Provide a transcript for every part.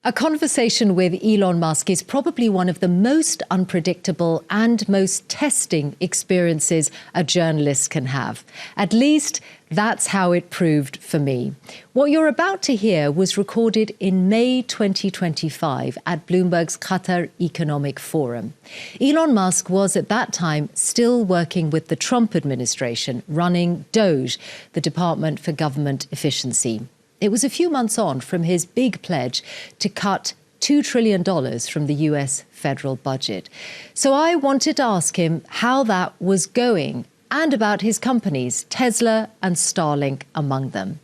A conversation with Elon Musk is probably one of the most unpredictable and most testing experiences a journalist can have. At least that's how it proved for me. What you're about to hear was recorded in May 2025 at Bloomberg's Qatar Economic Forum. Elon Musk was at that time still working with the Trump administration, running DOGE, the Department for Government Efficiency. It was a few months on from his big pledge to cut $2 trillion from the US federal budget. So I wanted to ask him how that was going and about his companies, Tesla and Starlink among them.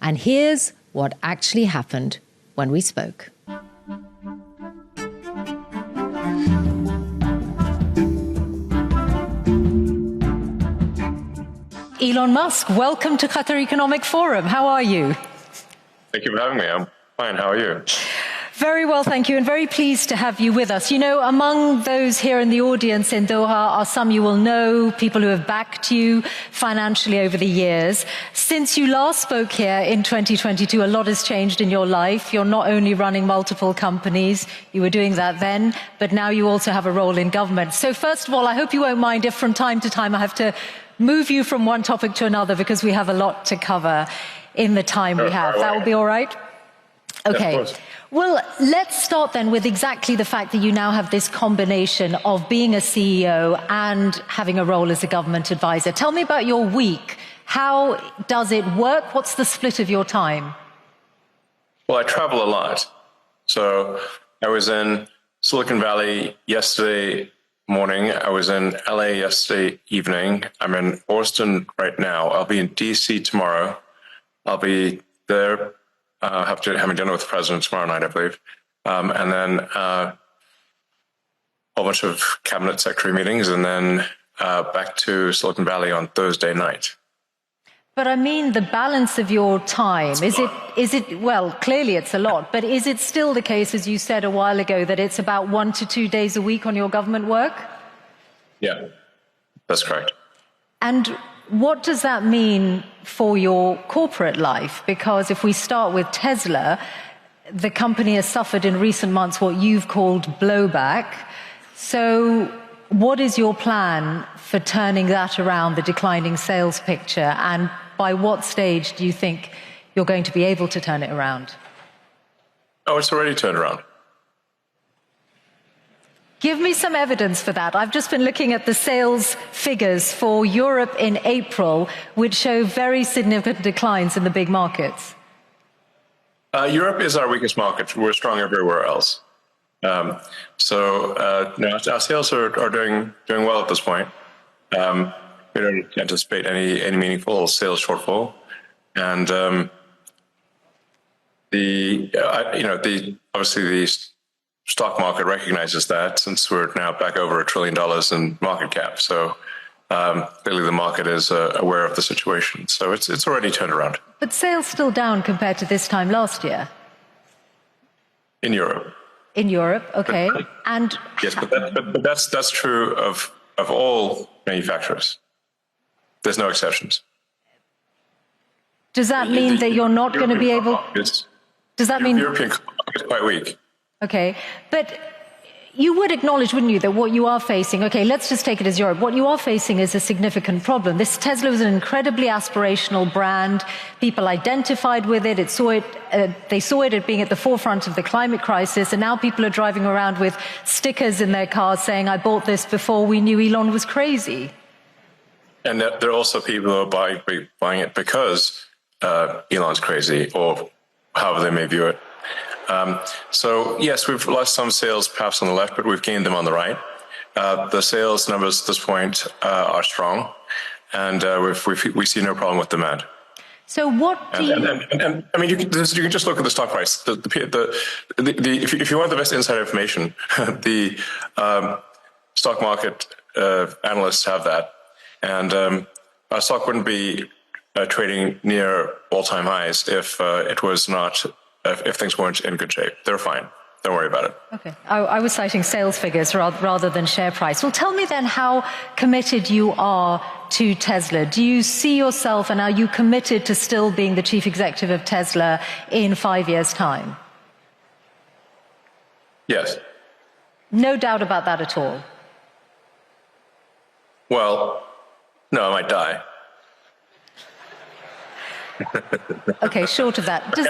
And here's what actually happened when we spoke. Elon Musk, welcome to Qatar Economic Forum. How are you? Thank you for having me. I'm fine. How are you? Very well, thank you, and very pleased to have you with us. You know, among those here in the audience in Doha are some you will know, people who have backed you financially over the years. Since you last spoke here in 2022, a lot has changed in your life. You're not only running multiple companies, you were doing that then, but now you also have a role in government. So first of all, I hope you won't mind if from time to time I have to move you from one topic to another because we have a lot to cover in the time we have. That will be all right? Okay. Yeah, well, let's start then with exactly the fact that you now have this combination of being a CEO and having a role as a government advisor. Tell me about your week. How does it work? What's the split of your time? Well, I travel a lot. So I was in Silicon Valley yesterday morning. I was in LA yesterday evening. I'm in Austin right now. I'll be in DC tomorrow. I'll be there, having dinner with the president tomorrow night, I believe. And then a whole bunch of cabinet secretary meetings, and then back to Silicon Valley on Thursday night. But I mean, the balance of your time, is it, well, clearly it's a lot, but is it still the case, as you said a while ago, that it's about 1 to 2 days a week on your government work? Yeah, that's correct. And what does that mean for your corporate life? Because if we start with Tesla, the company has suffered in recent months what you've called blowback. So what is your plan for turning that around, the declining sales picture? And by what stage do you think you're going to be able to turn it around? Oh, it's already turned around. Give me some evidence for that. I've just been looking at the sales figures for Europe in April, which show very significant declines in the big markets. Europe is our weakest market. We're strong everywhere else. No, our sales are doing well at this point. We don't anticipate any meaningful sales shortfall, and obviously the stock market recognizes that, since we're now back over $1 trillion in market cap. So clearly the market is aware of the situation. So it's already turned around. But sales still down compared to this time last year? In Europe. In Europe, okay. And yes, but that's true of all manufacturers. There's no exceptions. Does that mean that you're not going to be able? Does that mean European market is quite weak? Okay, but you would acknowledge, wouldn't you, that what you are facing, okay, let's just take it as Europe, what you are facing is a significant problem. This Tesla was an incredibly aspirational brand. People identified with it. They saw it as being at the forefront of the climate crisis, and now people are driving around with stickers in their cars saying, I bought this before we knew Elon was crazy. And there are also people who are buying it because Elon's crazy, or however they may view it. So yes, we've lost some sales perhaps on the left, but we've gained them on the right. The sales numbers at this point are strong, and we see no problem with demand. So what do you... And I mean, you can just look at the stock price. If you want the best inside information, the stock market analysts have that, and our stock wouldn't be trading near all-time highs if it was not. If things weren't in good shape. They're fine. Don't worry about it. Okay. I was citing sales figures rather than share price. Well, tell me then how committed you are to Tesla. Do you see yourself, and are you committed to still being the chief executive of Tesla in 5 years' time? Yes. No doubt about that at all. Well, no, I might die. Okay, short of that. I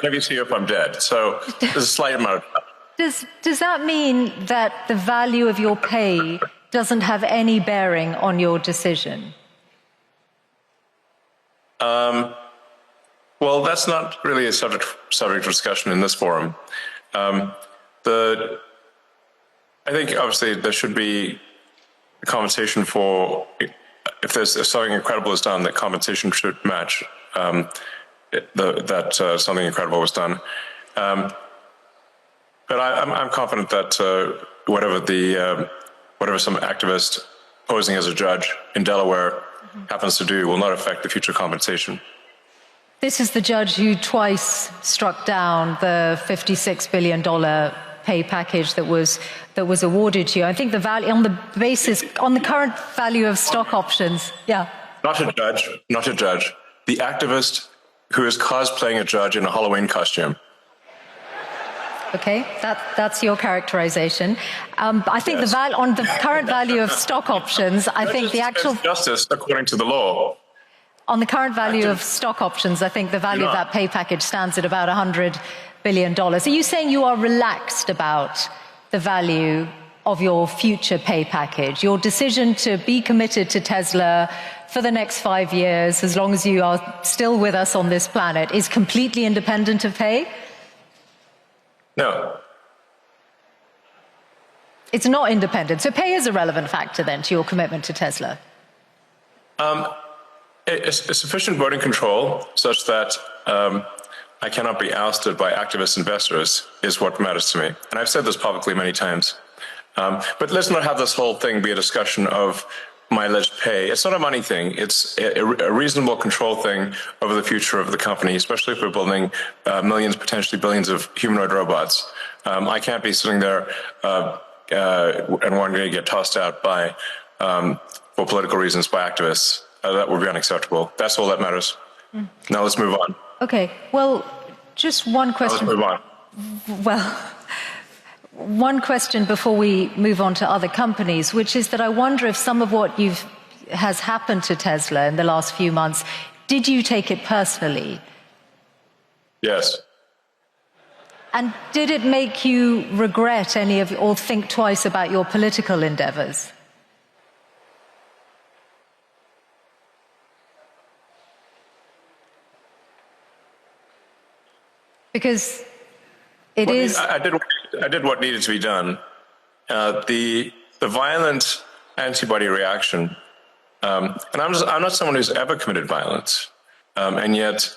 can't be CEO if I'm dead, so there's a slight amount of... Does that mean that the value of your pay doesn't have any bearing on your decision? Well, that's not really a subject of discussion in this forum. I think obviously there should be compensation for, if something incredible is done, that compensation should match that something incredible was done. But I'm confident that whatever some activist posing as a judge in Delaware happens to do will not affect the future compensation. This is the judge who twice struck down the $56 billion pay package that was awarded to you. I think the value on the current value of stock options. Yeah. Not a judge. The activist who is cosplaying a judge in a Halloween costume. Okay, that's your characterization. I think yes. On the current value of stock options, I think the actual justice according to the law. On the current value of stock options, I think the value of that pay package stands at about $100 billion. Are you saying you are relaxed about the value of your future pay package? Your decision to be committed to Tesla for the next 5 years, as long as you are still with us on this planet, is completely independent of pay? No. It's not independent. So pay is a relevant factor then to your commitment to Tesla? A sufficient voting control such that I cannot be ousted by activist investors is what matters to me. And I've said this publicly many times. But let's not have this whole thing be a discussion of my alleged pay. It's not a money thing. It's a reasonable control thing over the future of the company, especially if we're building millions, potentially billions of humanoid robots. I can't be sitting there and wanting to get tossed out by, for political reasons, by activists. That would be unacceptable. That's all that matters. Now let's move on. Okay. Well, just one question. Let's move on. Well, one question before we move on to other companies, which is that I wonder if some of what has happened to Tesla in the last few months, did you take it personally? Yes. And did it make you regret or think twice about your political endeavors? Because I did what needed to be done. The violent antibody reaction, and I'm not someone who's ever committed violence, and yet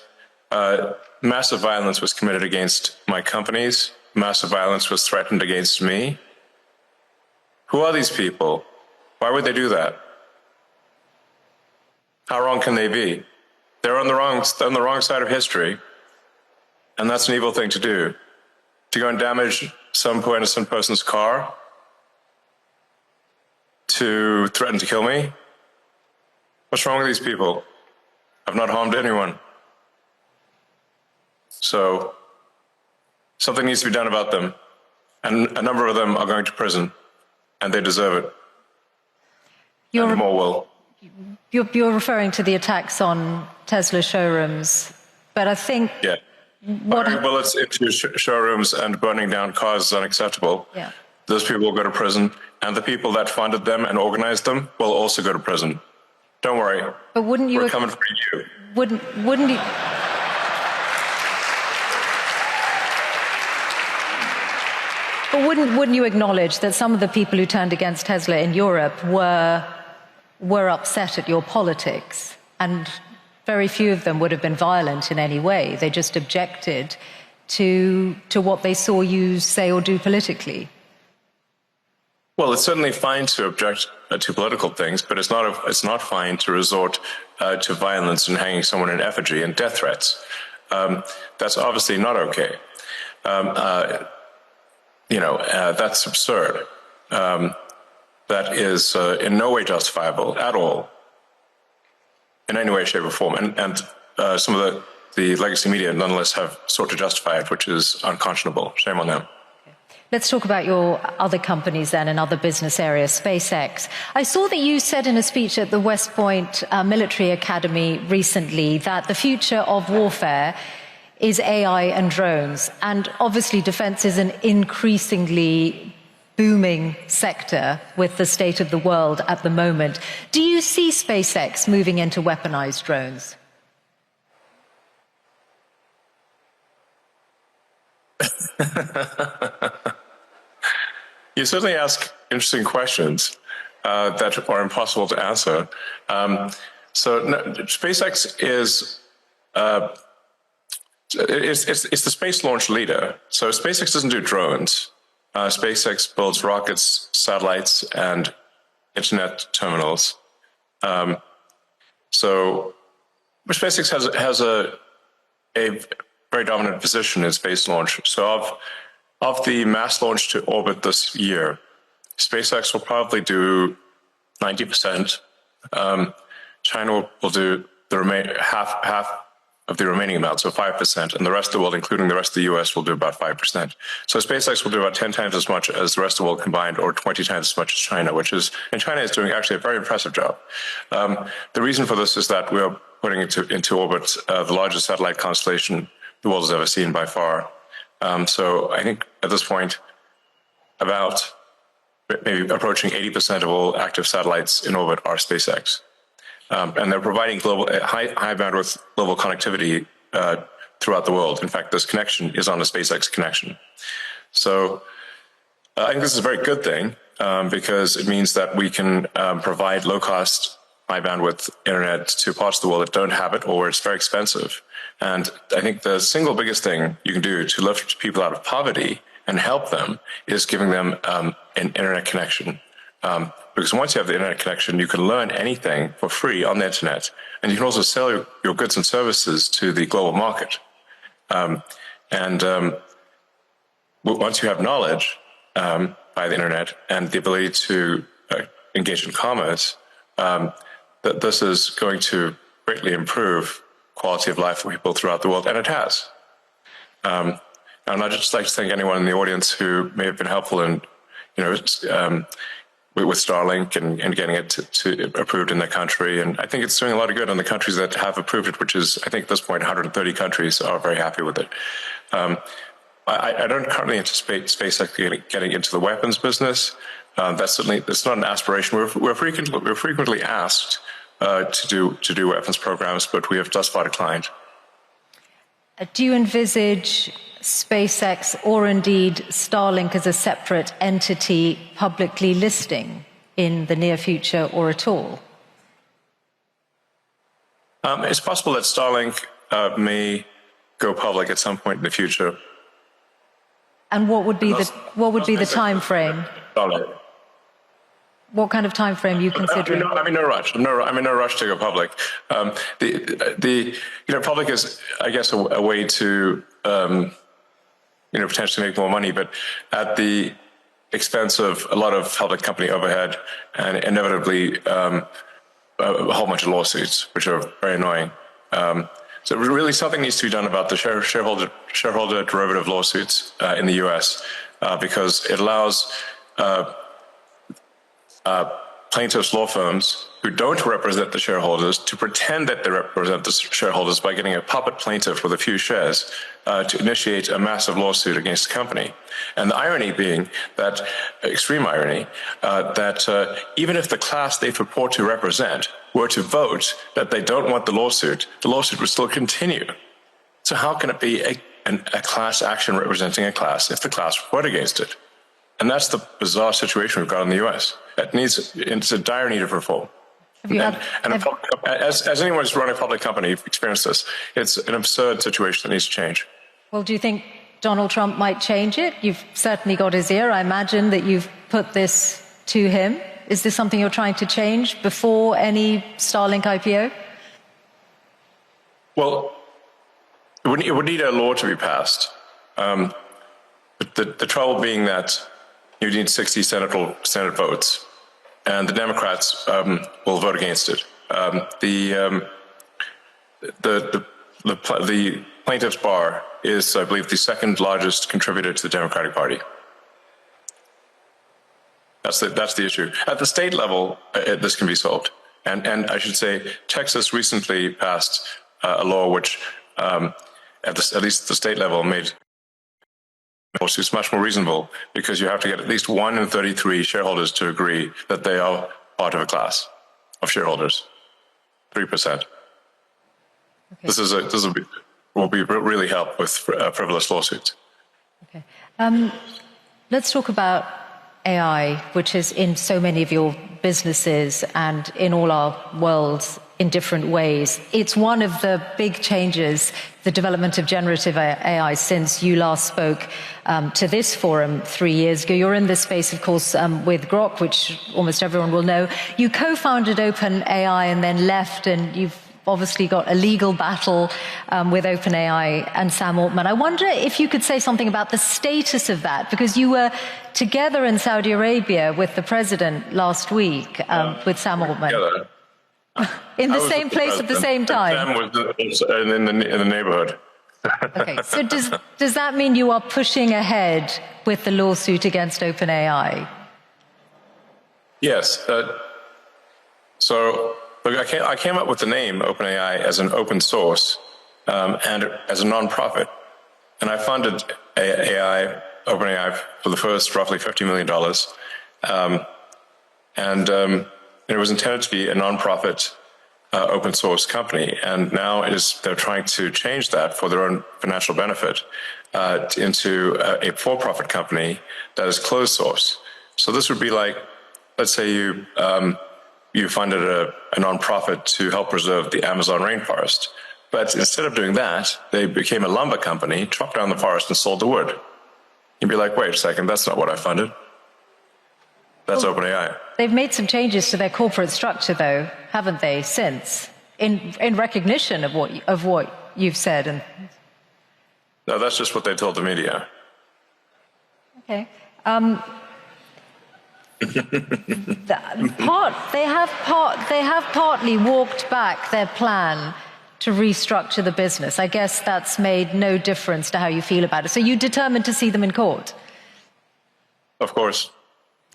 massive violence was committed against my companies. Massive violence was threatened against me. Who are these people? Why would they do that? How wrong can they be? They're on the wrong side of history. And that's an evil thing to do. To go and damage some poor innocent person's car, to threaten to kill me. What's wrong with these people? I've not harmed anyone. So something needs to be done about them. And a number of them are going to prison, and they deserve it. And more will. You're referring to the attacks on Tesla showrooms, but I think... Yeah. Firing bullets into showrooms and burning down cars is unacceptable. Yeah. Those people will go to prison, and the people that funded them and organized them will also go to prison. Don't worry. But wouldn't you? We're coming for you. Wouldn't you? But wouldn't you acknowledge that some of the people who turned against Tesla in Europe were upset at your politics, and very few of them would have been violent in any way. They just objected to what they saw you say or do politically. Well, it's certainly fine to object to political things, but it's not fine to resort to violence and hanging someone in effigy and death threats. That's obviously not okay. That's absurd. That is in no way justifiable at all, in any way, shape, or form. And some of the legacy media nonetheless have sought to justify it, which is unconscionable. Shame on them. Let's talk about your other companies then and other business areas, SpaceX. I saw that you said in a speech at the West Point Military Academy recently that the future of warfare is AI and drones. And obviously defense is an increasingly booming sector with the state of the world at the moment. Do you see SpaceX moving into weaponized drones? You certainly ask interesting questions that are impossible to answer. SpaceX is it's the space launch leader. So SpaceX doesn't do drones. SpaceX builds rockets, satellites, and internet terminals. So SpaceX has a very dominant position in space launch. So of the mass launch to orbit this year, SpaceX will probably do 90%. China will do the half of the remaining amount, so 5%, and the rest of the world, including the rest of the US, will do about 5%. So SpaceX will do about 10 times as much as the rest of the world combined, or 20 times as much as China, and China is doing actually a very impressive job. The reason for this is that we are putting into orbit the largest satellite constellation the world has ever seen by far. So I think at this point, about maybe approaching 80% of all active satellites in orbit are SpaceX. And they're providing high bandwidth global connectivity throughout the world. In fact, this connection is on a SpaceX connection. So I think this is a very good thing because it means that we can provide low-cost, high bandwidth internet to parts of the world that don't have it or where it's very expensive. And I think the single biggest thing you can do to lift people out of poverty and help them is giving them an internet connection. Because once you have the internet connection, you can learn anything for free on the internet. And you can also sell your goods and services to the global market. Once you have knowledge by the internet and the ability to engage in commerce, that this is going to greatly improve quality of life for people throughout the world, and it has. And I'd just like to thank anyone in the audience who may have been helpful in, with Starlink and getting it to approved in their country. And I think it's doing a lot of good in the countries that have approved it, which is, I think at this point, 130 countries are very happy with it. I don't currently anticipate SpaceX getting into the weapons business. That's not an aspiration. We're frequently asked to do weapons programs, but we have thus far declined. Do you envisage SpaceX or indeed Starlink as a separate entity publicly listing in the near future or at all? It's possible that Starlink may go public at some point in the future. And what would be the time frame? What kind of time frame are you considering? I'm in no rush. I'm in no rush to go public. Public is, I guess, a way to potentially make more money, but at the expense of a lot of public company overhead and inevitably a whole bunch of lawsuits, which are very annoying. So really something needs to be done about the shareholder derivative lawsuits in the US because it allows plaintiffs' law firms who don't represent the shareholders to pretend that they represent the shareholders by getting a puppet plaintiff with a few shares to initiate a massive lawsuit against the company. And the irony being that, extreme irony, that even if the class they purport to represent were to vote that they don't want the lawsuit would still continue. So how can it be a class action representing a class if the class vote against it? And that's the bizarre situation we've got in the US. It's a dire need of reform. As anyone who's running a public company, you've experienced this. It's an absurd situation that needs to change. Well, do you think Donald Trump might change it? You've certainly got his ear. I imagine that you've put this to him. Is this something you're trying to change before any Starlink IPO? Well, it would need a law to be passed. But the trouble being that you need 60 Senate votes, and the Democrats will vote against it. The plaintiff's bar is, I believe, the second largest contributor to the Democratic Party. That's the issue. At the state level, this can be solved. And I should say, Texas recently passed a law which, at least at the state level, made lawsuits much more reasonable, because you have to get at least 1 in 33 shareholders to agree that they are part of a class of shareholders. 3%. Okay. This will be really help with frivolous lawsuits. Okay. Let's talk about AI, which is in so many of your businesses and in all our worlds in different ways. It's one of the big changes, the development of generative AI, since you last spoke to this forum 3 years ago. You're in this space, of course, with Grok, which almost everyone will know. You co-founded OpenAI and then left, and you've obviously got a legal battle with OpenAI and Sam Altman. I wonder if you could say something about the status of that, because you were together in Saudi Arabia with the president last week with Sam Altman. Together. In the same place at the same time. Sam was in the neighborhood. Okay, so does that mean you are pushing ahead with the lawsuit against OpenAI? Yes. So look, I came up with the name OpenAI as an open source and as a nonprofit, and I funded OpenAI for the first roughly $50 million, and it was intended to be a nonprofit open source company, and now they're trying to change that for their own financial benefit into a for-profit company that is closed source. So this would be like, let's say you funded a nonprofit to help preserve the Amazon rainforest, but instead of doing that, they became a lumber company, chopped down the forest, and sold the wood. You'd be like, wait a second, that's not what I funded. That's OpenAI. They've made some changes to their corporate structure, though, haven't they, since, in recognition of what you've said? And no, that's just what they told the media. Okay. They have partly walked back their plan to restructure the business. I guess that's made no difference to how you feel about it. So you're determined to see them in court? Of course.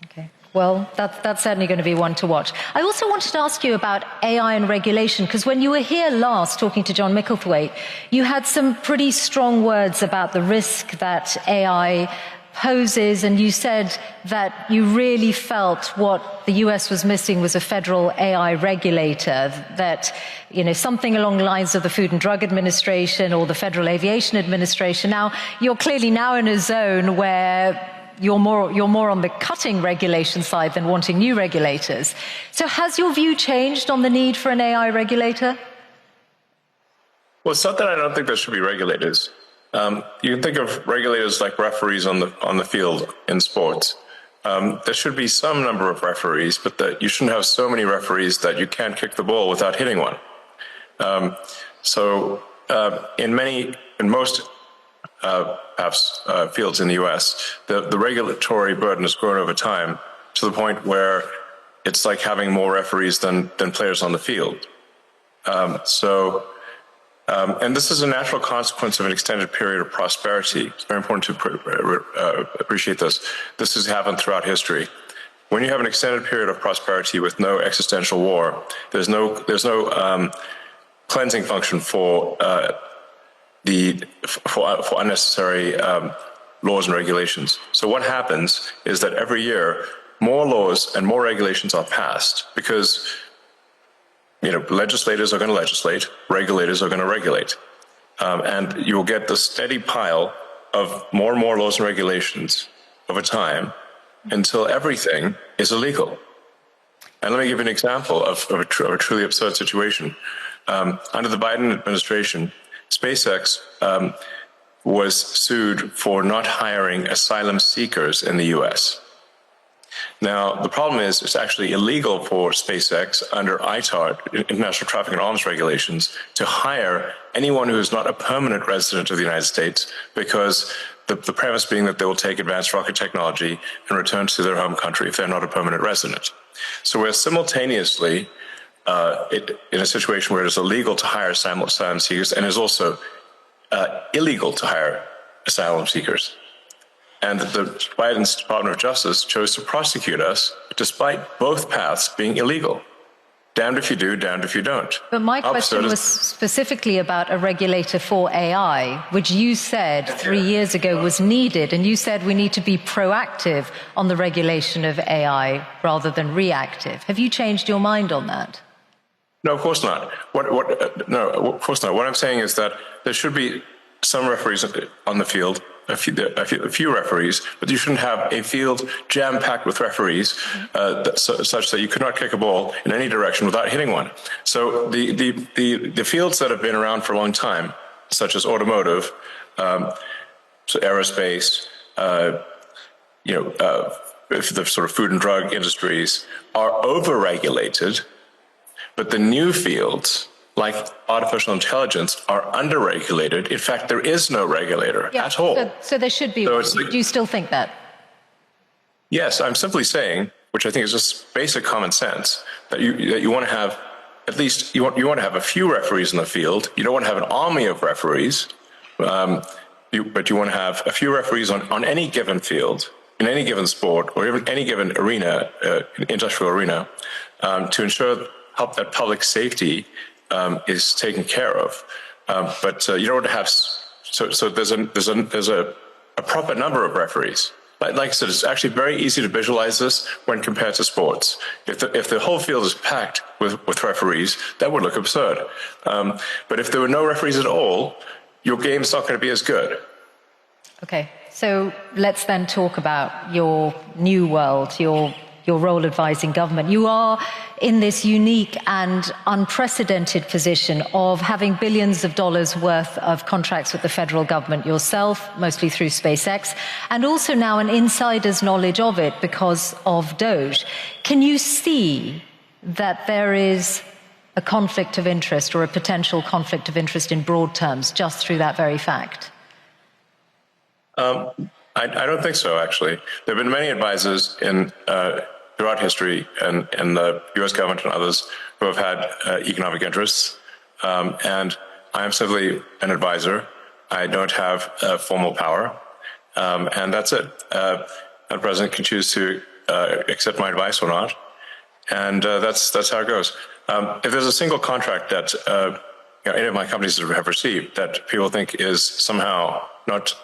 Okay. Well, that's certainly going to be one to watch. I also wanted to ask you about AI and regulation, because when you were here last talking to John Micklethwaite, you had some pretty strong words about the risk that AI poses, and you said that you really felt what the US was missing was a federal AI regulator, that, you know, something along the lines of the Food and Drug Administration or the Federal Aviation Administration. Now, you're clearly now in a zone where you're more on the cutting regulation side than wanting new regulators. So has your view changed on the need for an AI regulator? Well, it's not that I don't think there should be regulators. You can think of regulators like referees on the field in sports. There should be some number of referees, but you shouldn't have so many referees that you can't kick the ball without hitting one. In most fields in the U.S., the regulatory burden has grown over time to the point where it's like having more referees than players on the field. And this is a natural consequence of an extended period of prosperity. It's very important to appreciate this. This has happened throughout history. When you have an extended period of prosperity with no existential war, there's no cleansing function for unnecessary laws and regulations. So what happens is that every year more laws and more regulations are passed because, you know, legislators are going to legislate, regulators are going to regulate, and you'll get the steady pile of more and more laws and regulations over time until everything is illegal. And let me give you an example of a truly absurd situation. Under the Biden administration, SpaceX was sued for not hiring asylum seekers in the U.S. Now, the problem is it's actually illegal for SpaceX under ITAR, International Traffic in Arms Regulations, to hire anyone who is not a permanent resident of the United States, because the premise being that they will take advanced rocket technology and return to their home country if they're not a permanent resident. So we're simultaneously in a situation where it is illegal to hire asylum seekers and is also illegal to hire asylum seekers. And the Biden's Department of Justice chose to prosecute us despite both paths being illegal. Damned if you do, damned if you don't. But my question was specifically about a regulator for AI, which you said 3 years ago was needed. And you said we need to be proactive on the regulation of AI rather than reactive. Have you changed your mind on that? No, of course not. No, of course not. What I'm saying is that there should be some referees on the field, a few referees, but you shouldn't have a field jam-packed with referees such that you could not kick a ball in any direction without hitting one. So the fields that have been around for a long time, such as automotive, aerospace, the sort of food and drug industries, are over-regulated, but the new fields, like artificial intelligence, are underregulated. In fact, there is no regulator at all. So there should be. Do you still think that? Yes, I'm simply saying, which I think is just basic common sense, that you want to have at least you want to have a few referees in the field. You don't want to have an army of referees, but you want to have a few referees on any given field, in any given sport, or even any given arena, industrial arena, to ensure that public safety is taken care of, but you don't want to have. So there's a proper number of referees. Like I said, it's actually very easy to visualize this when compared to sports. If the whole field is packed with referees, that would look absurd. But if there were no referees at all, your game's not going to be as good. Okay, so let's then talk about your new world, your role advising government. You are in this unique and unprecedented position of having billions of dollars worth of contracts with the federal government yourself, mostly through SpaceX, and also now an insider's knowledge of it because of DOGE. Can you see that there is a conflict of interest or a potential conflict of interest in broad terms just through that very fact? I don't think so, actually. There have been many advisors throughout history and the U.S. government and others who have had economic interests. And I am simply an advisor. I don't have formal power. And that's it. The president can choose to accept my advice or not. And that's how it goes. If there's a single contract that any of my companies have received that people think is somehow not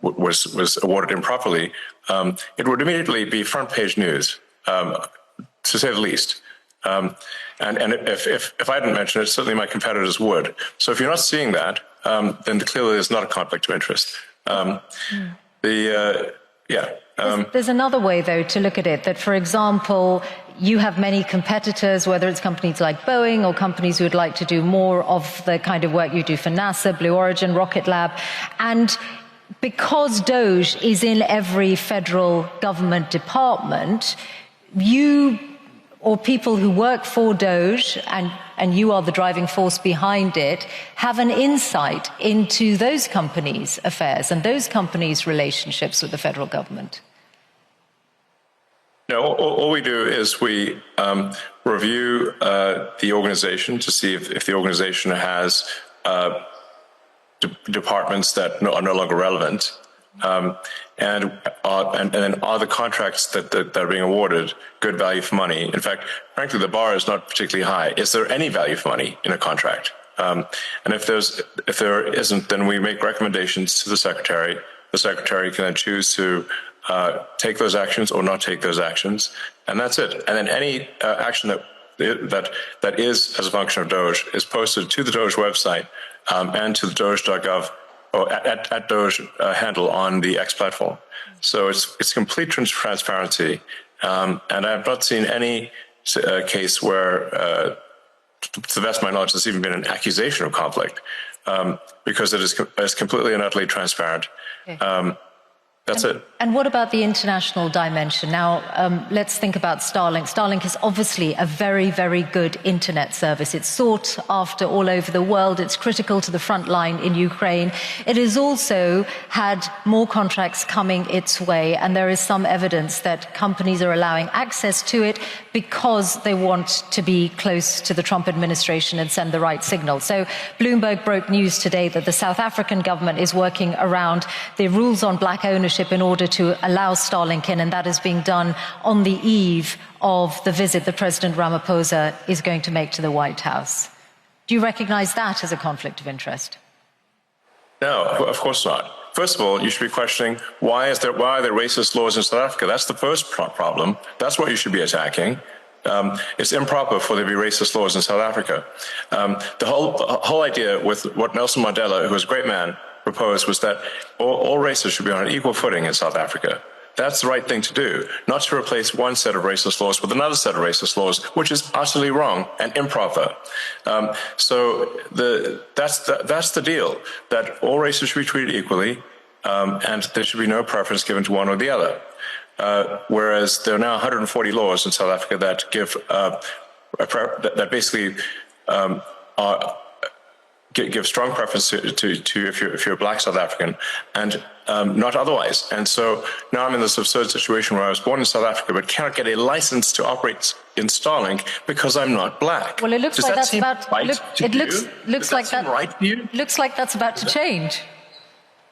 was awarded improperly, it would immediately be front page news, to say the least. And if I didn't mention it, certainly my competitors would. So if you're not seeing that, then clearly there's not a conflict of interest. There's another way, though, to look at it, that, for example, you have many competitors, whether it's companies like Boeing or companies who would like to do more of the kind of work you do for NASA, Blue Origin, Rocket Lab. And because DOGE is in every federal government department, you or people who work for DOGE, and you are the driving force behind it, have an insight into those companies' affairs and those companies' relationships with the federal government. No, all we do is we review the organization to see if the organization has departments that are no longer relevant, and then are the contracts that are being awarded good value for money? In fact, frankly, the bar is not particularly high. Is there any value for money in a contract? And if there isn't, then we make recommendations to the secretary. The secretary can then choose to take those actions or not take those actions, and that's it. And then any action that is as a function of DOGE is posted to the DOGE website and to the doge.gov or at DOGE handle on the X platform. So it's complete transparency, and I have not seen any case where, to the best of my knowledge, there's even been an accusation of conflict, because it is completely and utterly transparent. Okay. That's it. And what about the international dimension? Now, let's think about Starlink. Starlink is obviously a very, very good internet service. It's sought after all over the world. It's critical to the front line in Ukraine. It has also had more contracts coming its way, and there is some evidence that companies are allowing access to it because they want to be close to the Trump administration and send the right signal. So Bloomberg broke news today that the South African government is working around the rules on black ownership in order to allow Starlink in, and that is being done on the eve of the visit that President Ramaphosa is going to make to the White House. Do you recognize that as a conflict of interest? No, of course not. First of all, you should be questioning why are there racist laws in South Africa? That's the first problem. That's what you should be attacking. It's improper for there to be racist laws in South Africa. The whole idea with what Nelson Mandela, who was a great man, proposed was that all races should be on an equal footing in South Africa. That's the right thing to do, not to replace one set of racist laws with another set of racist laws, which is utterly wrong and improper. So that's the deal, that all races should be treated equally, and there should be no preference given to one or the other. Whereas there are now 140 laws in South Africa that give that basically give strong preference to if you're a black South African, and not otherwise. And so now I'm in this absurd situation where I was born in South Africa but cannot get a license to operate in Starlink because I'm not black. Well, it looks like that's about. Looks like that. Right to you? Looks like that's about to change.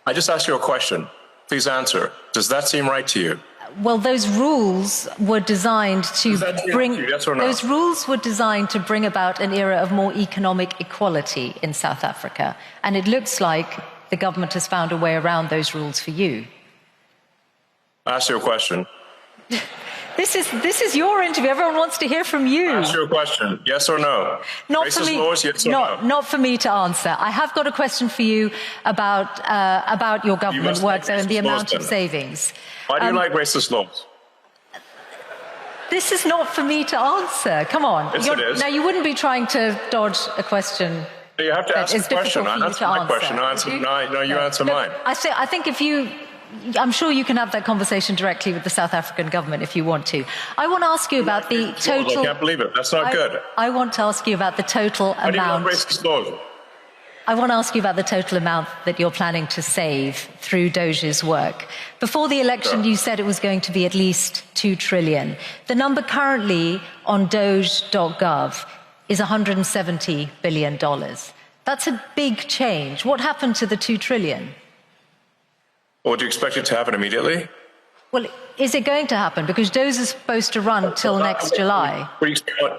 I just asked you a question. Please answer. Does that seem right to you? Well, those rules were designed to bring. Yes or no? Those rules were designed to bring about an era of more economic equality in South Africa, and it looks like the government has found a way around those rules for you. I asked you a question. This is your interview. Everyone wants to hear from you. I asked you a question. Yes or no? Not Racist for me. laws, yes or no? Not for me to answer. I have got a question for you about your government work and the amount of savings. Why do you like racist laws? This is not for me to answer. Come on. Yes, it is. Now, you wouldn't be trying to dodge a question. You have to ask a question. I answer my question. No, you answer mine. I think I'm sure you can have that conversation directly with the South African government if you want to. I want to ask you about the total. I can't believe it. That's not good. I want to ask you about the total amount. Why do you like racist laws? I want to ask you about the total amount that you're planning to save through DOGE's work. Before the election, you said it was going to be at least $2 trillion. The number currently on doge.gov is $170 billion. That's a big change. What happened to the $2 trillion? Well, do you expect it to happen immediately? Well, is it going to happen? Because DOGE is supposed to run till next July.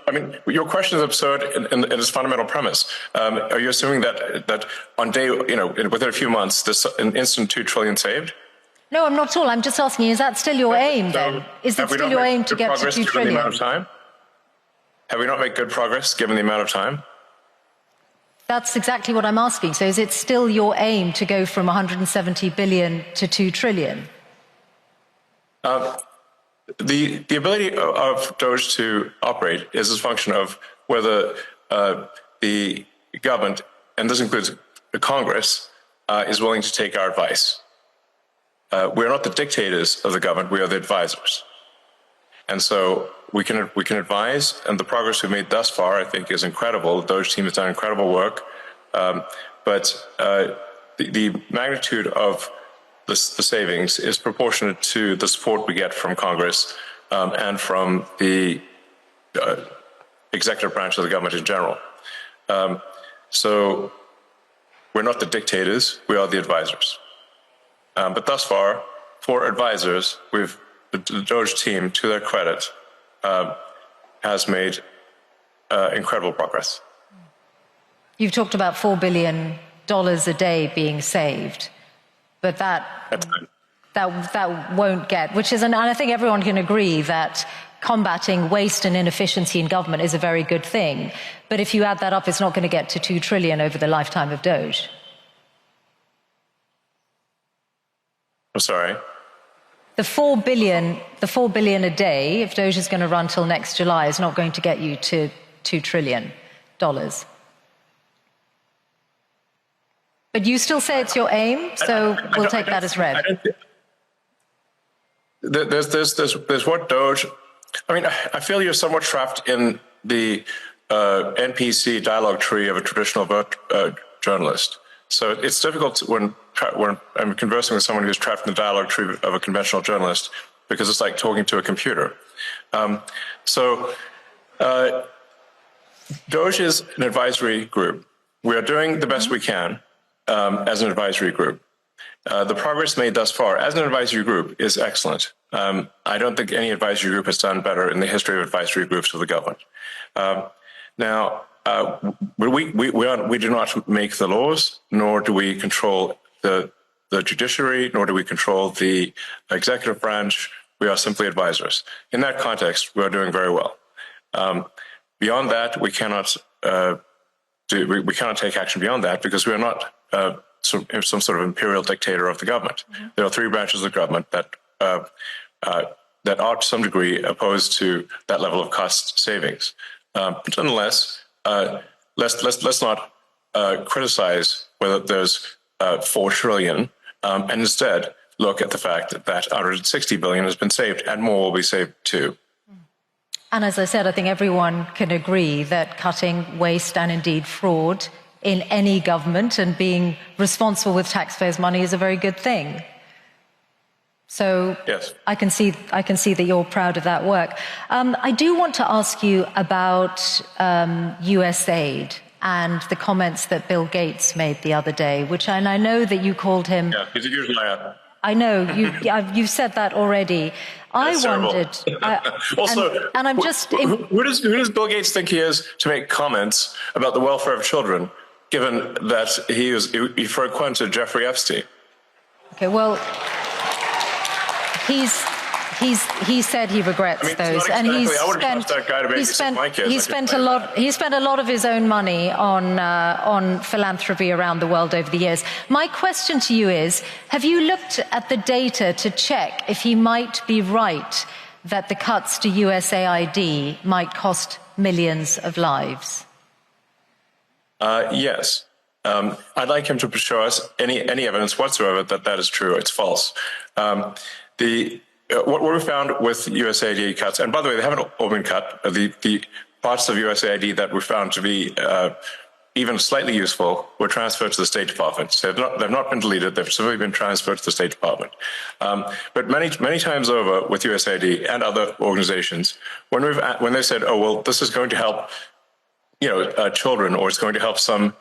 I mean, your question is absurd in its fundamental premise. Are you assuming that on day, within a few months, there's an instant $2 trillion saved? No, I'm not at all. I'm just asking, is that still your aim then? Is it still your aim to get to $2 trillion? Have we not made good progress given the amount of time? That's exactly what I'm asking. So is it still your aim to go from 170 billion to 2 trillion? The ability of DOGE to operate is a function of whether the government, and this includes the Congress, is willing to take our advice. We're not the dictators of the government, we are the advisors. And so we can advise, and the progress we've made thus far, I think, is incredible. The DOGE team has done incredible work. But the magnitude of the savings is proportionate to the support we get from Congress and from the executive branch of the government in general. So we're not the dictators, we are the advisors. But thus far, for advisors, the DOGE team, to their credit, has made incredible progress. You've talked about $4 billion a day being saved, but that won't get, which is, and I think everyone can agree that combating waste and inefficiency in government is a very good thing. But if you add that up, it's not going to get to 2 trillion over the lifetime of DOGE. I'm sorry. The 4 billion a day, if DOGE is going to run till next July, is not going to get you to $2 trillion. But you still say it's your aim, so we'll take that as read. there's what DOGE. I mean, I feel you're somewhat trapped in the NPC dialogue tree of a traditional journalist. So it's difficult when I'm conversing with someone who's trapped in the dialogue tree of a conventional journalist, because it's like talking to a computer. DOGE is an advisory group. We are doing the best we can as an advisory group. The progress made thus far as an advisory group is excellent. I don't think any advisory group has done better in the history of advisory groups of the government. We do not make the laws, nor do we control the judiciary, nor do we control the executive branch. We are simply advisors. In that context, we are doing very well. Beyond that, we cannot we cannot take action beyond that, because we are not some sort of imperial dictator of the government. Mm-hmm. There are three branches of government that are to some degree opposed to that level of cost savings. But nonetheless, let's not criticize whether there's 4 trillion, and instead look at the fact that 160 billion has been saved, and more will be saved too. And as I said, I think everyone can agree that cutting waste and indeed fraud in any government and being responsible with taxpayers' money is a very good thing. So yes. I can see that you're proud of that work. I do want to ask you about US aid and the comments that Bill Gates made the other day, and I know that you called him... Yeah, he's a huge liar. I know, you've said that already. I wondered... also, and I'm just... Who does Bill Gates think he is to make comments about the welfare of children, given that he frequented Jeffrey Epstein? Okay, well... He said he regrets those, and he spent a lot of his own money on philanthropy around the world over the years. My question to you is: have you looked at the data to check if he might be right that the cuts to USAID might cost millions of lives? Yes. I'd like him to show us any evidence whatsoever that is true. It's false. What we found with USAID cuts, and by the way, they haven't all been cut. The parts of USAID that we found to be even slightly useful were transferred to the State Department. So they've not been deleted; they've simply been transferred to the State Department. But many times over with USAID and other organizations, when they said, "Oh well, this is going to help, children," or it's going to help some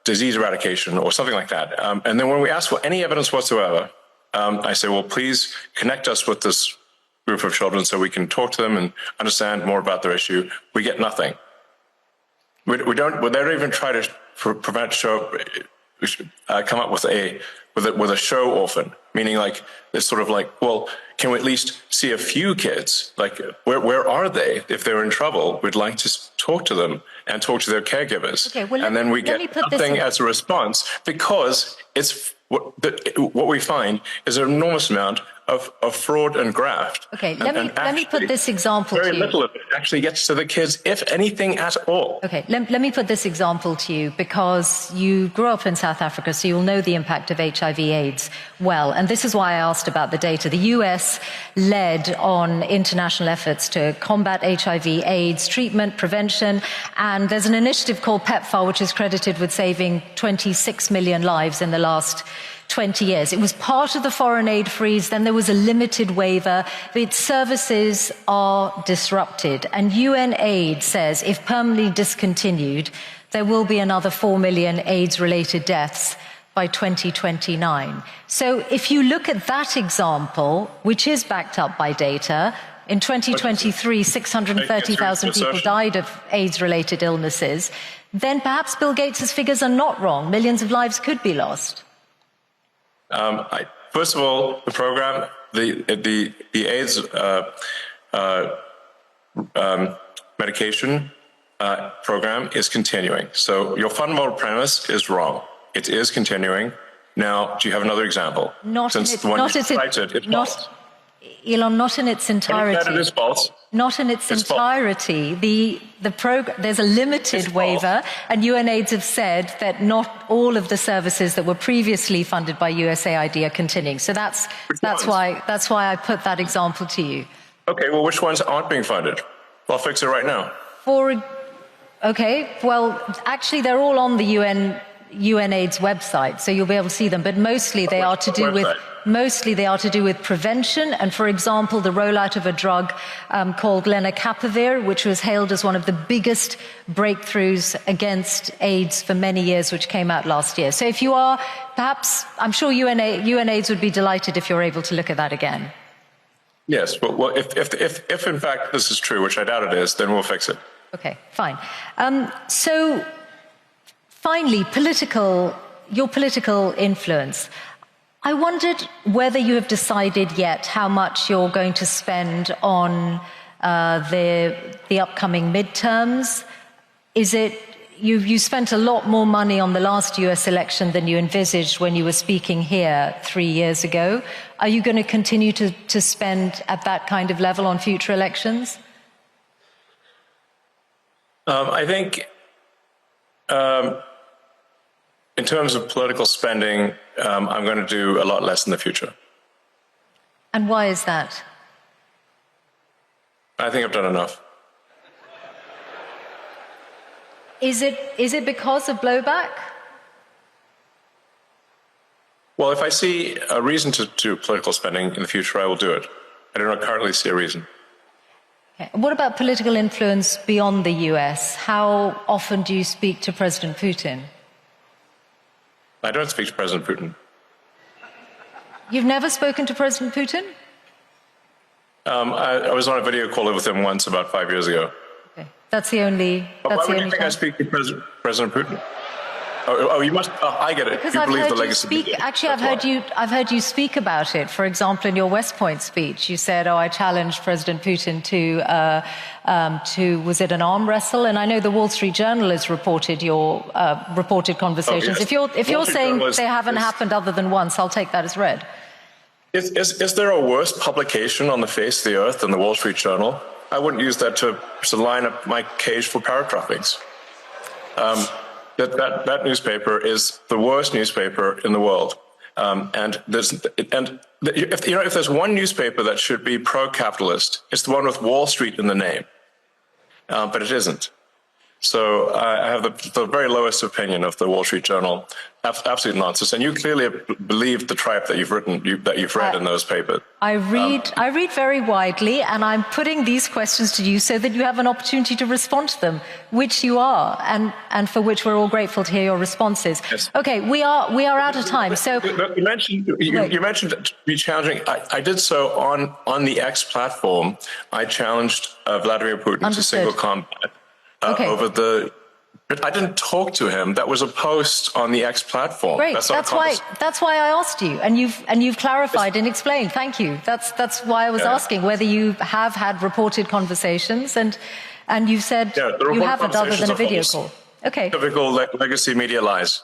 disease eradication or something like that. And then when we ask for any evidence whatsoever, I say, well, please connect us with this group of children so we can talk to them and understand more about their issue. We get nothing. They don't even try to come up with a show orphan, meaning like it's sort of like, well, can we at least see a few kids? Like, where are they? If they're in trouble, we'd like to talk to them and talk to their caregivers. Okay, well, and then we get nothing as a response, because it's what we find is an enormous amount of fraud and graft. Okay, let me put this example to you. Very little of it actually gets to the kids, if anything at all. Okay, let me put this example to you, because you grew up in South Africa, so you'll know the impact of HIV/AIDS well. And this is why I asked about the data. The US led on international efforts to combat HIV/AIDS treatment, prevention, and there's an initiative called PEPFAR, which is credited with saving 26 million lives in the last 20 years. It was part of the foreign aid freeze. Then there was a limited waiver. Its services are disrupted. And UN aid says if permanently discontinued, there will be another 4 million AIDS-related deaths by 2029. So if you look at that example, which is backed up by data, in 2023, 630,000 people died of AIDS-related illnesses, then perhaps Bill Gates's figures are not wrong. Millions of lives could be lost. First of all, the program, the AIDS medication program is continuing. So your fundamental premise is wrong. It is continuing. Now, do you have another example? Not in its entirety. Not in its entirety. There's a limited waiver, and UNAIDS have said that not all of the services that were previously funded by USAID are continuing. So that's why I put that example to you. Okay, well, which ones aren't being funded? I'll fix it right now. Okay, well, actually, they're all on the UNAIDS website, so you'll be able to see them. But mostly they are to do with prevention. And for example, the rollout of a drug called lenacapavir, which was hailed as one of the biggest breakthroughs against AIDS for many years, which came out last year. So if you are, perhaps, I'm sure UNAIDS would be delighted if you're able to look at that again. Yes, but well, if in fact this is true, which I doubt it is, then we'll fix it. Okay, fine. So finally, your political influence. I wondered whether you have decided yet how much you're going to spend on the upcoming midterms. Is it you spent a lot more money on the last US election than you envisaged when you were speaking here 3 years ago? Are you going to continue to spend at that kind of level on future elections? I think in terms of political spending, I'm going to do a lot less in the future. And why is that? I think I've done enough. Is it because of blowback? Well, if I see a reason to do political spending in the future, I will do it. I do not currently see a reason. Okay. What about political influence beyond the US? How often do you speak to President Putin? I don't speak to President Putin. You've never spoken to President Putin? I was on a video call with him once about 5 years ago. Okay. That's the only. Why would you think I speak to President Putin? Oh, you must. I get it. Because you I've believe heard the you legacy. speak. Actually, I've heard you speak about it. For example, in your West Point speech, you said, "Oh, I challenged President Putin to was it an arm wrestle?" And I know the Wall Street Journal has reported your reported conversations. Oh, yes. If you're saying they haven't happened other than once, I'll take that as read. Is there a worse publication on the face of the earth than the Wall Street Journal? I wouldn't use that to line up my cage for parrot droppings. That newspaper is the worst newspaper in the world. If there's one newspaper that should be pro-capitalist, it's the one with Wall Street in the name. But it isn't. So I have the very lowest opinion of the Wall Street Journal. Absolute nonsense. And you clearly believe the tripe that you've read in those papers. I read very widely, and I'm putting these questions to you so that you have an opportunity to respond to them, which you are, and for which we're all grateful to hear your responses. Yes. Okay, we are out of time. So you mentioned me challenging. I did so on the X platform. I challenged Vladimir Putin to single combat. I didn't talk to him. That was a post on the X platform. Great. That's why I asked you, and you've clarified and explained. Thank you. That's why I was asking whether you have had reported conversations, and you've said you haven't, other than a video call. Okay. Typical legacy media lies.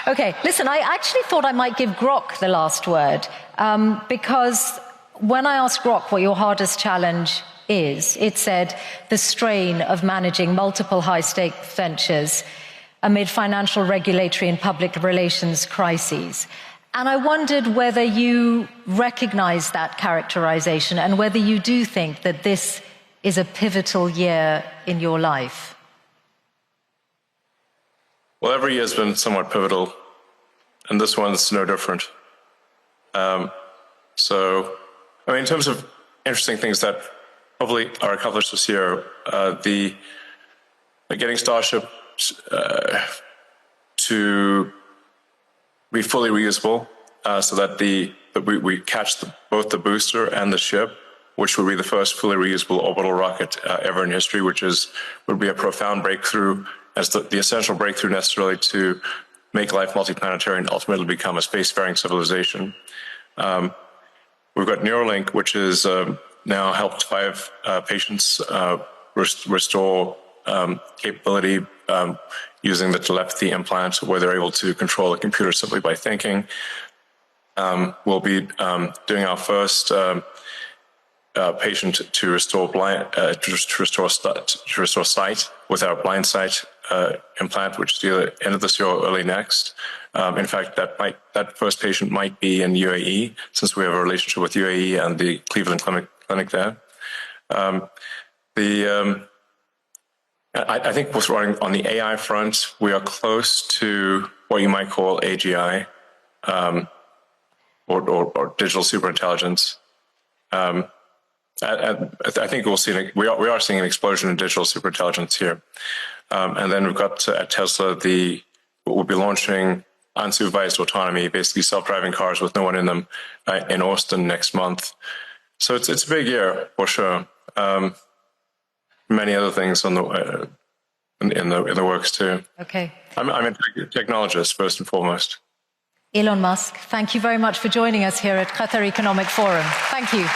Okay. Listen, I actually thought I might give Grok the last word, because when I asked Grok what your hardest challenge is, it said the strain of managing multiple high-stakes ventures amid financial, regulatory and public relations crises. And I wondered whether you recognize that characterization and whether you do think that this is a pivotal year in your life. Well, every year has been somewhat pivotal, and this one's no different. So, I mean, in terms of interesting things that hopefully are accomplished this year, the getting Starship to be fully reusable, so that we catch both the booster and the ship, which will be the first fully reusable orbital rocket ever in history, would be a profound breakthrough, as the essential breakthrough necessarily to make life multiplanetary and ultimately become a spacefaring civilization. We've got Neuralink, which is now helped 5 patients restore capability using the telepathy implant, where they're able to control a computer simply by thinking. We'll be doing our first patient to restore sight with our blind sight implant, which is either end of this year or early next. In fact, that first patient might be in UAE, since we have a relationship with UAE and the Cleveland clinic there. I think what's running on the AI front, we are close to what you might call AGI, or digital superintelligence. I think we are seeing an explosion in digital superintelligence here. And then we've got at Tesla, we'll be launching unsupervised autonomy, basically self-driving cars with no one in them, in Austin next month. So it's a big year for sure. Many other things on in the works too. Okay. I'm a technologist first and foremost. Elon Musk, thank you very much for joining us here at Qatar Economic Forum. Thank you.